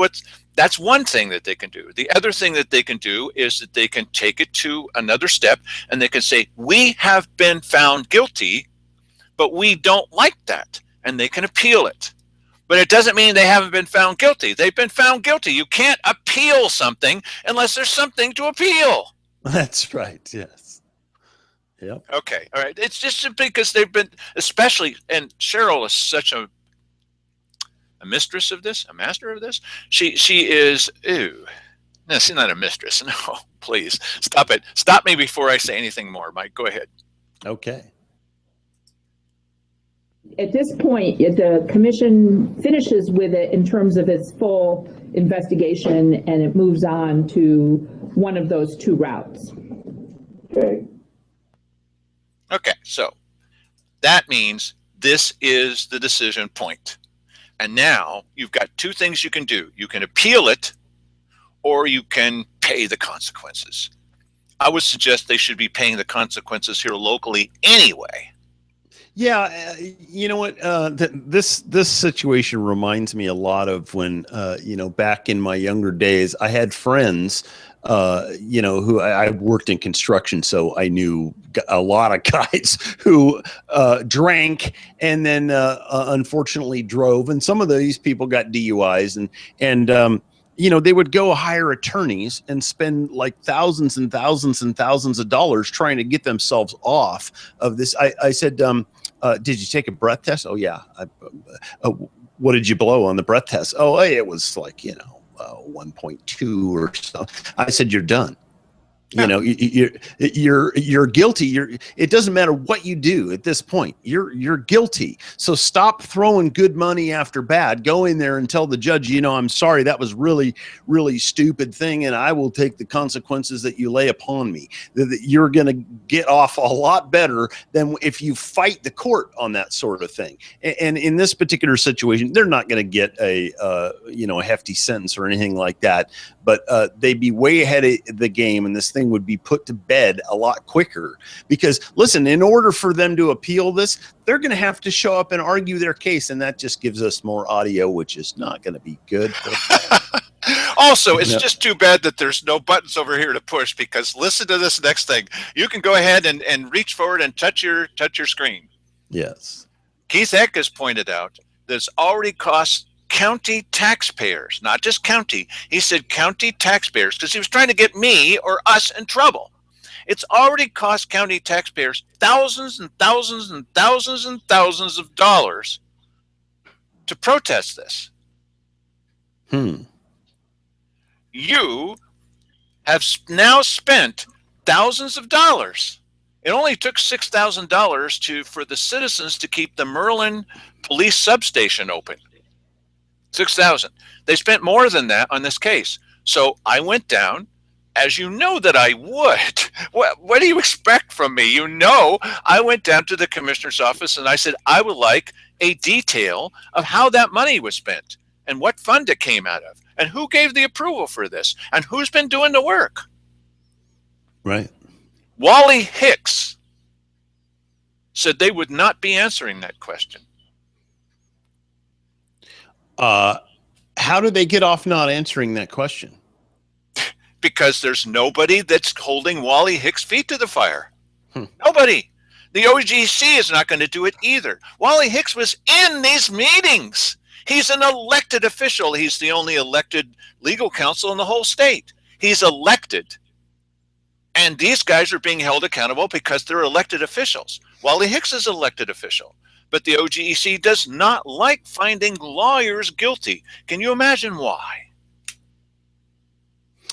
Speaker 1: one thing that they can do. The other thing that they can do is that they can take it to another step and they can say, we have been found guilty, but we don't like that. And they can appeal it. But it doesn't mean they haven't been found guilty. They've been found guilty. You can't appeal something unless there's something to appeal.
Speaker 2: That's right. Yes. Yep.
Speaker 1: Okay. All right. It's just simply because they've been, especially, and Cheryl is such a mistress of this, a master of this. She is, no, she's not a mistress. No, please stop it. Stop me before I say anything more. Mike, go ahead.
Speaker 2: Okay.
Speaker 6: at this point, the commission finishes with it in terms of its full investigation, and it moves on to one of those two routes.
Speaker 4: Okay.
Speaker 1: Okay, so that means this is the decision point. And now you've got two things you can do. You can appeal it, or you can pay the consequences. I would suggest they should be paying the consequences here locally anyway.
Speaker 2: Yeah, you know what? This situation reminds me a lot of when, back in my younger days, I had friends, who I worked in construction, so I knew a lot of guys who drank and then unfortunately drove, and some of these people got DUIs, and they would go hire attorneys and spend like thousands and thousands and thousands of dollars trying to get themselves off of this. I said, did you take a breath test? Oh, yeah. What did you blow on the breath test? Oh, it was like, 1.2 or so. I said, you're done. You're guilty. It doesn't matter what you do at this point. You're guilty. So stop throwing good money after bad. Go in there and tell the judge, I'm sorry, that was really, really stupid thing, and I will take the consequences that you lay upon me. That you're going to get off a lot better than if you fight the court on that sort of thing. And in this particular situation, they're not going to get a hefty sentence or anything like that. But they'd be way ahead of the game, and this thing would be put to bed a lot quicker. Because, listen, in order for them to appeal this, they're going to have to show up and argue their case, and that just gives us more audio, which is not going to be good.
Speaker 1: Also, it's just too bad that there's no buttons over here to push, because listen to this next thing. You can go ahead and reach forward and touch your screen.
Speaker 2: Yes.
Speaker 1: Keith Eck has pointed out that it's already cost county taxpayers, not just county. He said county taxpayers because he was trying to get me or us in trouble. It's already cost county taxpayers thousands and thousands and thousands and thousands of dollars to protest this. You have now spent thousands of dollars. It only took $6,000 for the citizens to keep the Merlin police substation open. 6,000. They spent more than that on this case. So I went down, as you know that I would. What do you expect from me? I went down to the commissioner's office and I said, I would like a detail of how that money was spent and what fund it came out of and who gave the approval for this and who's been doing the work.
Speaker 2: Right.
Speaker 1: Wally Hicks said they would not be answering that question.
Speaker 2: How do they get off not answering that question?
Speaker 1: Because there's nobody that's holding Wally Hicks' feet to the fire. Nobody. The OGC is not going to do it either. Wally Hicks was in these meetings. He's an elected official. He's the only elected legal counsel in the whole state. He's elected. And these guys are being held accountable because they're elected officials. Wally Hicks is an elected official. But the OGEC does not like finding lawyers guilty. Can you imagine why?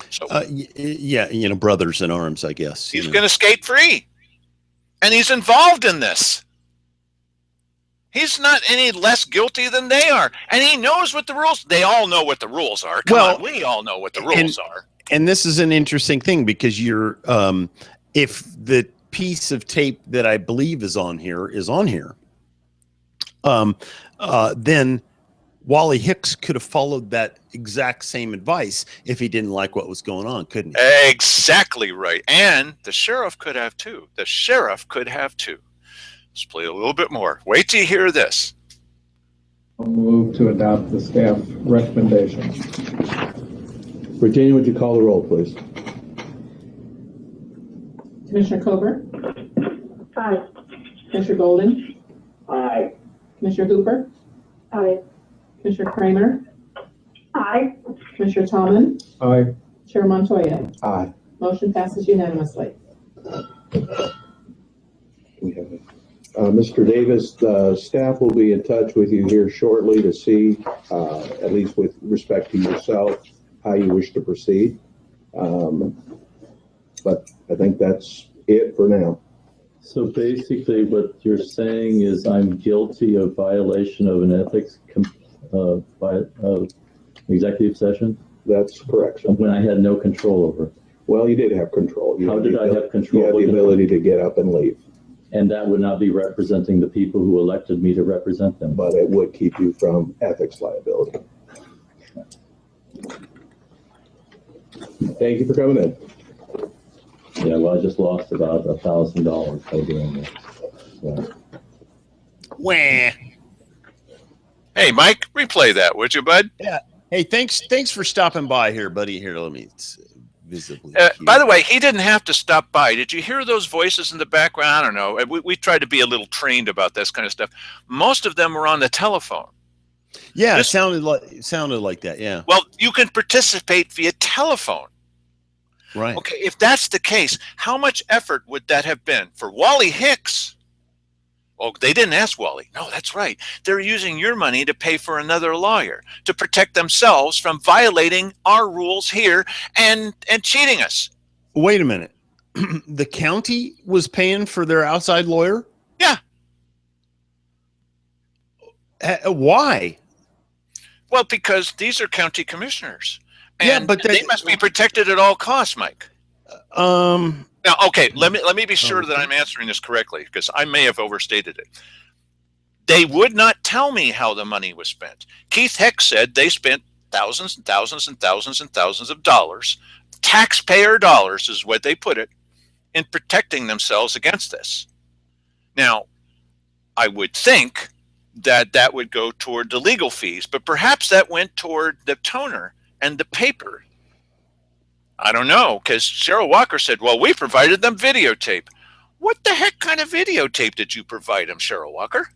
Speaker 1: So,
Speaker 2: yeah, brothers in arms, I guess.
Speaker 1: He's going to skate free. And he's involved in this. He's not any less guilty than they are. And he knows what the rules, they all know what the rules are. Come on, we all know what the rules are.
Speaker 2: And this is an interesting thing because if the piece of tape that I believe is on here, then Wally Hicks could have followed that exact same advice if he didn't like what was going on, couldn't
Speaker 1: he? Exactly right. And the sheriff could have too. Let's play a little bit more. Wait till you hear this.
Speaker 4: I'll move to adopt the staff recommendation. Virginia, would you call the roll, please?
Speaker 8: Commissioner Covert?
Speaker 10: Aye.
Speaker 8: Commissioner Golden?
Speaker 10: Aye.
Speaker 8: Commissioner Hooper?
Speaker 10: Aye.
Speaker 8: Commissioner Kramer?
Speaker 10: Aye.
Speaker 8: Commissioner Tallman?
Speaker 4: Aye.
Speaker 8: Chair Montoya?
Speaker 4: Aye.
Speaker 8: Motion passes unanimously.
Speaker 4: We have it. Mr. Davis, the staff will be in touch with you here shortly to see, at least with respect to yourself, how you wish to proceed. But I think that's it for now.
Speaker 11: So basically what you're saying is I'm guilty of violation of an ethics executive session?
Speaker 4: That's correct, sir.
Speaker 11: When I had no control over it.
Speaker 4: Well, you did have control.
Speaker 11: How did I have control?
Speaker 4: You had the ability to get up and leave.
Speaker 11: And that would not be representing the people who elected me to represent them.
Speaker 4: But it would keep you from ethics liability. Thank you for coming in.
Speaker 11: Yeah, well, I just lost about $1,000 by doing this. So.
Speaker 2: Wah.
Speaker 1: Hey, Mike, replay that, would you, bud?
Speaker 2: Yeah. Hey, thanks for stopping by here, buddy. Here, let me visibly.
Speaker 1: By the way, he didn't have to stop by. Did you hear those voices in the background? I don't know. We tried to be a little trained about this kind of stuff. Most of them were on the telephone.
Speaker 2: Yeah, it sounded like that. Yeah.
Speaker 1: Well, you can participate via telephone.
Speaker 2: Right.
Speaker 1: Okay, if that's the case, how much effort would that have been for Wally Hicks? Oh, they didn't ask Wally. No, that's right. They're using your money to pay for another lawyer to protect themselves from violating our rules here and cheating us.
Speaker 2: Wait a minute. The county was paying for their outside lawyer?
Speaker 1: Yeah.
Speaker 2: Why?
Speaker 1: Well, because these are county commissioners. And
Speaker 2: yeah, but
Speaker 1: they must be protected at all costs, Mike. Now, okay, let me be sure that I'm answering this correctly, because I may have overstated it. They would not tell me how the money was spent. Keith Heck said they spent thousands and thousands and thousands and thousands of dollars, taxpayer dollars is what they put it, in protecting themselves against this. Now, I would think that that would go toward the legal fees, but perhaps that went toward the toner and the paper. I don't know, because Cheryl Walker said, well, we provided them videotape. What the heck kind of videotape did you provide them, Cheryl Walker?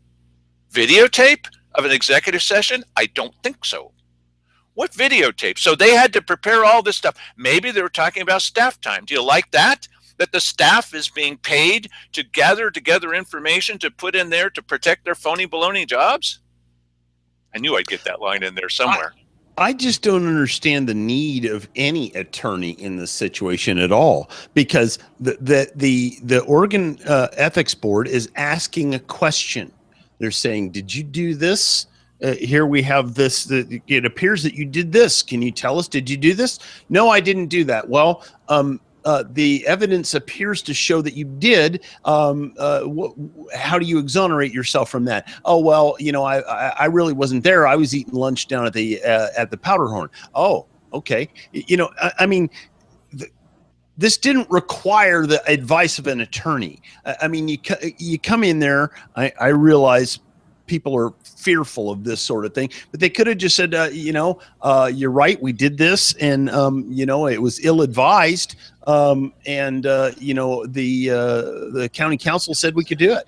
Speaker 1: Videotape of an executive session? I don't think so. What videotape? So they had to prepare all this stuff. Maybe they were talking about staff time. Do you like that? That the staff is being paid to gather together information to put in there to protect their phony baloney jobs? I knew I'd get that line in there somewhere.
Speaker 2: I just don't understand the need of any attorney in this situation at all, because the Oregon Ethics Board is asking a question. They're saying, did you do this? Here we have this. It appears that you did this. Can you tell us, did you do this? No, I didn't do that. Well, the evidence appears to show that you did. How do you exonerate yourself from that? Oh, well, you know, I really wasn't there. I was eating lunch down at the Powderhorn. Oh, okay. You know, I mean, this didn't require the advice of an attorney. I mean, you come in there. I realize people are fearful of this sort of thing, but they could have just said, you know, you're right, we did this, and you know, it was ill-advised, and you know, the county council said we could do it.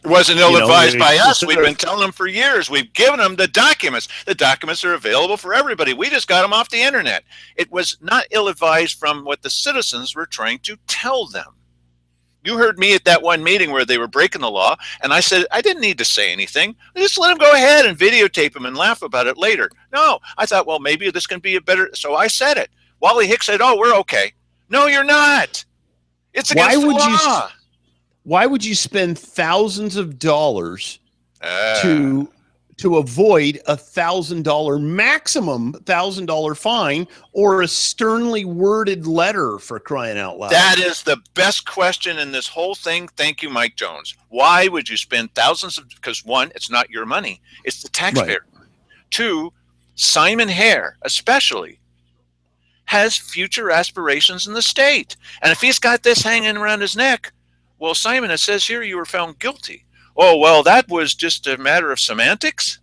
Speaker 1: It wasn't ill-advised by us. We've been telling them for years. We've given them the documents. The documents are available for everybody. We just got them off the internet. It was not ill-advised from what the citizens were trying to tell them. You heard me at that one meeting where they were breaking the law, and I said I didn't need to say anything. Just let them go ahead and videotape them and laugh about it later. No, I thought, well, maybe this can be a better. So I said it. Wally Hicks said, "Oh, we're okay." No, you're not. It's against the law.
Speaker 2: Why would you spend thousands of dollars to avoid $1,000 maximum $1,000 fine or a sternly worded letter, for crying out loud?
Speaker 1: That is the best question in this whole thing. Thank you, Mike Jones. Why would you spend thousands of, because one, it's not your money, it's the taxpayer. Right. Two, Simon Hare especially has future aspirations in the state. And if he's got this hanging around his neck, well, Simon, it says here you were found guilty. Oh, well, that was just a matter of semantics.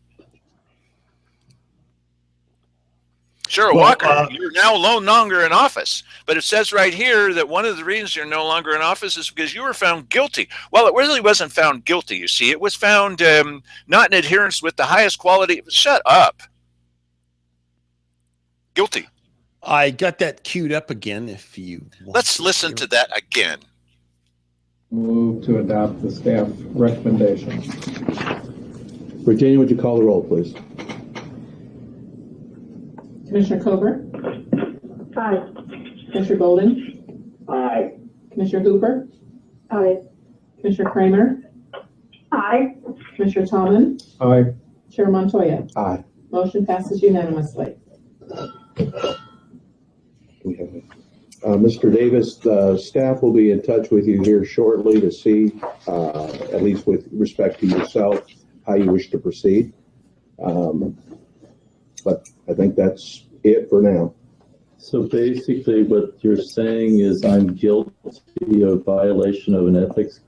Speaker 1: Cheryl Walker, you're no longer in office. But it says right here that one of the reasons you're no longer in office is because you were found guilty. Well, it really wasn't found guilty, you see. It was found not in adherence with the highest quality. Shut up. Guilty.
Speaker 2: I got that queued up again. If you
Speaker 1: let's listen to that again.
Speaker 3: Move to adopt the staff recommendation.
Speaker 4: Virginia, would you call the roll, please?
Speaker 8: Commissioner Cover?
Speaker 10: Aye.
Speaker 8: Commissioner Golden?
Speaker 10: Aye.
Speaker 8: Commissioner Hooper?
Speaker 10: Aye.
Speaker 8: Commissioner Kramer,
Speaker 10: Aye.
Speaker 8: Commissioner Tomlin,
Speaker 3: Aye.
Speaker 8: Chair Montoya.
Speaker 4: Aye.
Speaker 8: Motion passes unanimously.
Speaker 4: Mr. Davis, the staff will be in touch with you here shortly to see, at least with respect to yourself, how you wish to proceed. But I think that's it for now.
Speaker 11: So basically what you're saying is I'm guilty of violation of an ethics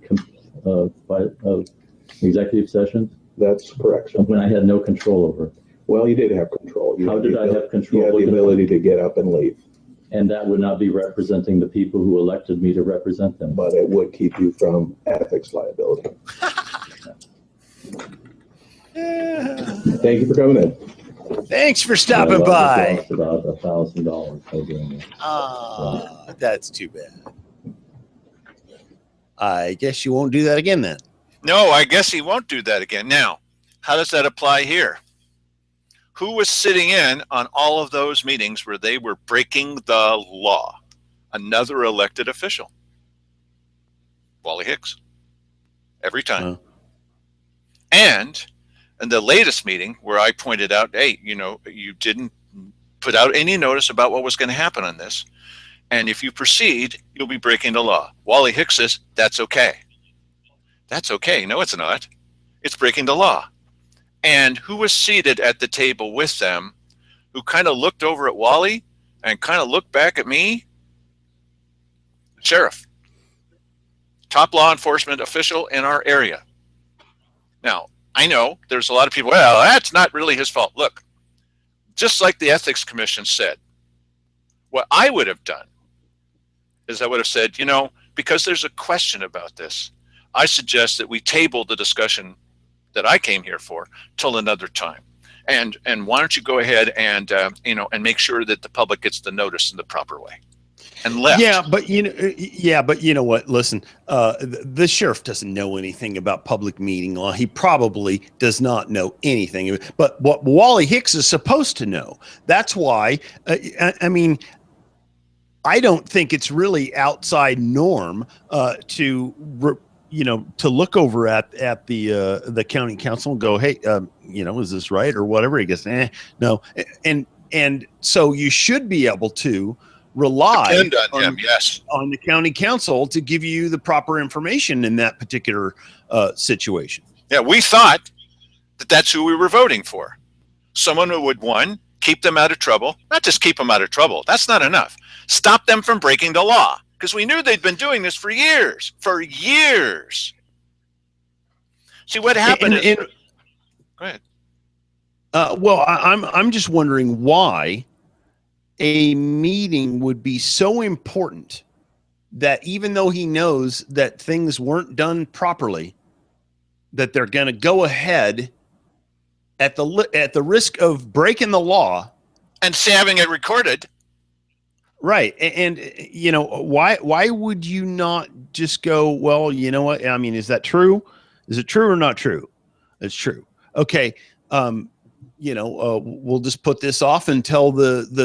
Speaker 11: of executive session?
Speaker 4: That's correct, sir.
Speaker 11: When I had no control over it.
Speaker 4: Well, you did have control.
Speaker 11: How did I have control?
Speaker 4: You had the ability to get up and leave.
Speaker 11: And that would not be representing the people who elected me to represent them.
Speaker 4: But it would keep you from ethics liability. Thank you for coming in.
Speaker 2: Thanks for stopping by.
Speaker 11: Lost about $1,000 by doing that.
Speaker 2: That's too bad. I guess you won't do that again then.
Speaker 1: No, I guess he won't do that again. Now, how does that apply here? Who was sitting in on all of those meetings where they were breaking the law? Another elected official. Wally Hicks. Every time. And in the latest meeting where I pointed out, hey, you didn't put out any notice about what was going to happen on this. And if you proceed, you'll be breaking the law. Wally Hicks says, that's okay. That's okay. No, it's not. It's breaking the law. And who was seated at the table with them, who kind of looked over at Wally and kind of looked back at me? Sheriff. Top law enforcement official in our area. Now, I know there's a lot of people, well, that's not really his fault. Look, just like the Ethics Commission said, what I would have done is I would have said, because there's a question about this, I suggest that we table the discussion that I came here for till another time. And why don't you go ahead and, and make sure that the public gets the notice in the proper way. And left.
Speaker 2: Yeah, but you know what? Listen, the sheriff doesn't know anything about public meeting law. He probably does not know anything. But what Wally Hicks is supposed to know. That's why. I don't think it's really outside norm to look over at the county council and go, hey, is this right or whatever? He goes, no, and so you should be able to rely on the county council to give you the proper information in that particular situation.
Speaker 1: Yeah, we thought that that's who we were voting for. Someone who would, one, keep them out of trouble, not just keep them out of trouble. That's not enough. Stop them from breaking the law, because we knew they'd been doing this for years. See, what happened is... Go ahead.
Speaker 2: Well, I'm just wondering why a meeting would be so important that even though he knows that things weren't done properly, that they're going to go ahead at the risk of breaking the law
Speaker 1: and having it recorded.
Speaker 2: Right. And why would you not just go, well, you know what? I mean, is that true? Is it true or not true? It's true. Okay. We'll just put this off until until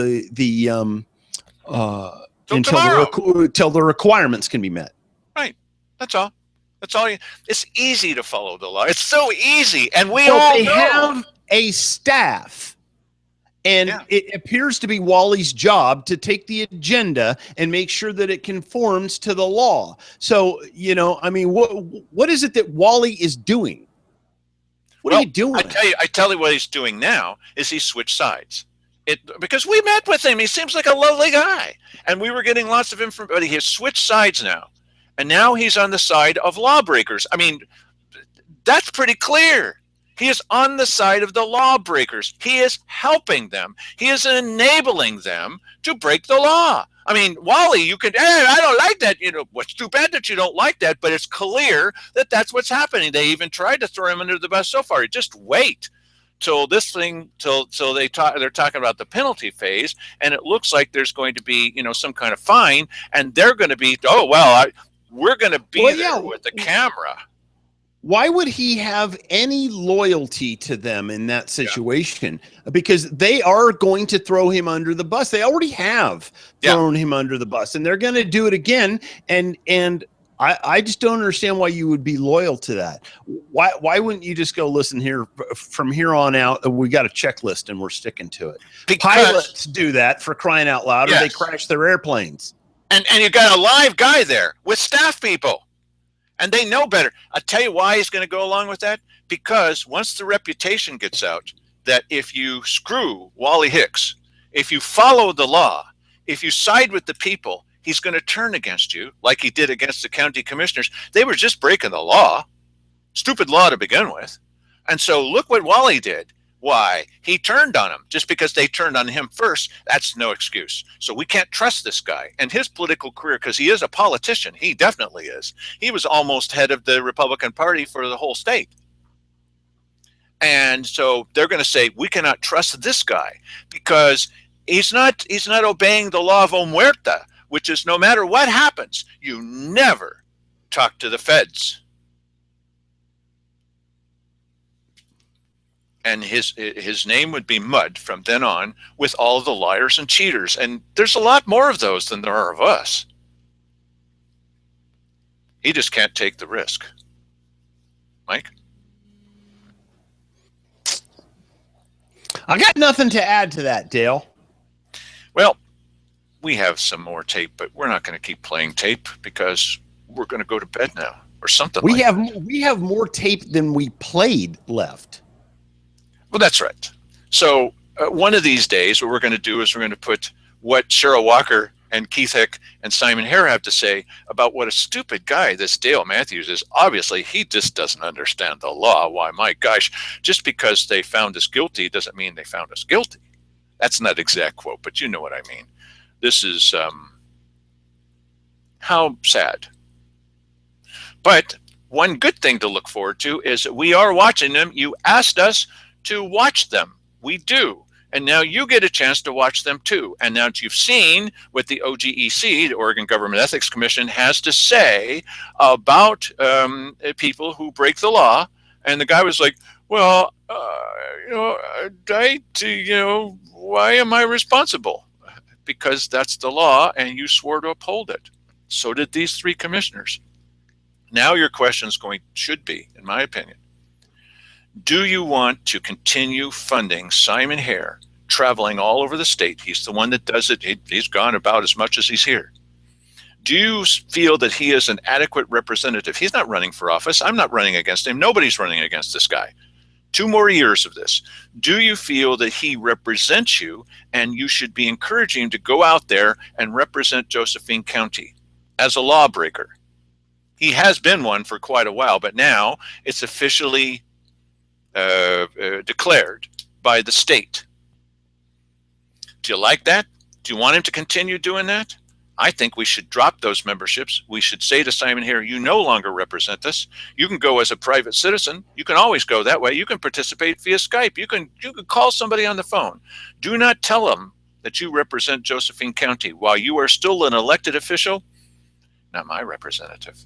Speaker 2: the requirements can be met.
Speaker 1: Right. That's all. It's easy to follow the law. It's so easy, and we all know.
Speaker 2: Have a staff, and it appears to be Wally's job to take the agenda and make sure that it conforms to the law. So, what is it that Wally is doing? What are you doing?
Speaker 1: I tell you what he's doing now is he switched sides. Because we met with him. He seems like a lovely guy. And we were getting lots of information, but he has switched sides now. And now he's on the side of lawbreakers. I mean, that's pretty clear. He is on the side of the lawbreakers. He is helping them. He is enabling them to break the law. I mean, Wally, you can, I don't like that. What's too bad that you don't like that, but it's clear that that's what's happening. They even tried to throw him under the bus so far. Just wait till this thing, till they're talking about the penalty phase, and it looks like there's going to be, some kind of fine, and they're going to be, we're going to be there with the camera.
Speaker 2: Why would he have any loyalty to them in that situation? Yeah. Because they are going to throw him under the bus. They already have thrown him under the bus, and they're going to do it again. And I just don't understand why you would be loyal to that. Why wouldn't you just go, listen here, from here on out, we got a checklist and we're sticking to it? Pilots do that, for crying out loud, or they crash their airplanes.
Speaker 1: And you got a live guy there with staff people, and they know better. I'll tell you why he's going to go along with that. Because once the reputation gets out that if you screw Wally Hicks, if you follow the law, if you side with the people, he's going to turn against you like he did against the county commissioners. They were just breaking the law, stupid law to begin with. And so look what Wally did. Why? He turned on them. Just because they turned on him first, that's no excuse. So we can't trust this guy and his political career, because he is a politician. He definitely is. He was almost head of the Republican Party for the whole state. And so they're going to say, we cannot trust this guy because he's not obeying the law of omerta, which is no matter what happens, you never talk to the feds. And his name would be Mud from then on, with all of the liars and cheaters. And there's a lot more of those than there are of us. He just can't take the risk. Mike?
Speaker 2: I got nothing to add to that, Dale.
Speaker 1: Well, we have some more tape, but we're not going to keep playing tape because we're going to go to bed now or something. We
Speaker 2: have more tape than we played left.
Speaker 1: Well, that's right. So one of these days, what we're going to do is we're going to put what Cheryl Walker and Keith Hick and Simon Hare have to say about what a stupid guy this Dale Matthews is. Obviously, he just doesn't understand the law. Why, my gosh, just because they found us guilty doesn't mean they found us guilty. That's not an exact quote, but you know what I mean. This is how sad. But one good thing to look forward to is that we are watching them. You asked us to watch them. We do. And now you get a chance to watch them too. And now that you've seen what the OGEC, the Oregon Government Ethics Commission, has to say about people who break the law. And the guy was like, well, why am I responsible? Because that's the law and you swore to uphold it. So did these three commissioners. Now your question should be, in my opinion, do you want to continue funding Simon Hare, traveling all over the state? He's the one that does it. He's gone about as much as he's here. Do you feel that he is an adequate representative? He's not running for office. I'm not running against him. Nobody's running against this guy. 2 more years of this. Do you feel that he represents you and you should be encouraging him to go out there and represent Josephine County as a lawbreaker? He has been one for quite a while, but now it's officially declared by the state. Do you like that? Do you want him to continue doing that? I think we should drop those memberships. We should say to Simon Hare, you no longer represent us. You can go as a private citizen. You can always go that way. You can participate via Skype. You can call somebody on the phone. Do not tell them that you represent Josephine County while you are still an elected official. Not my representative.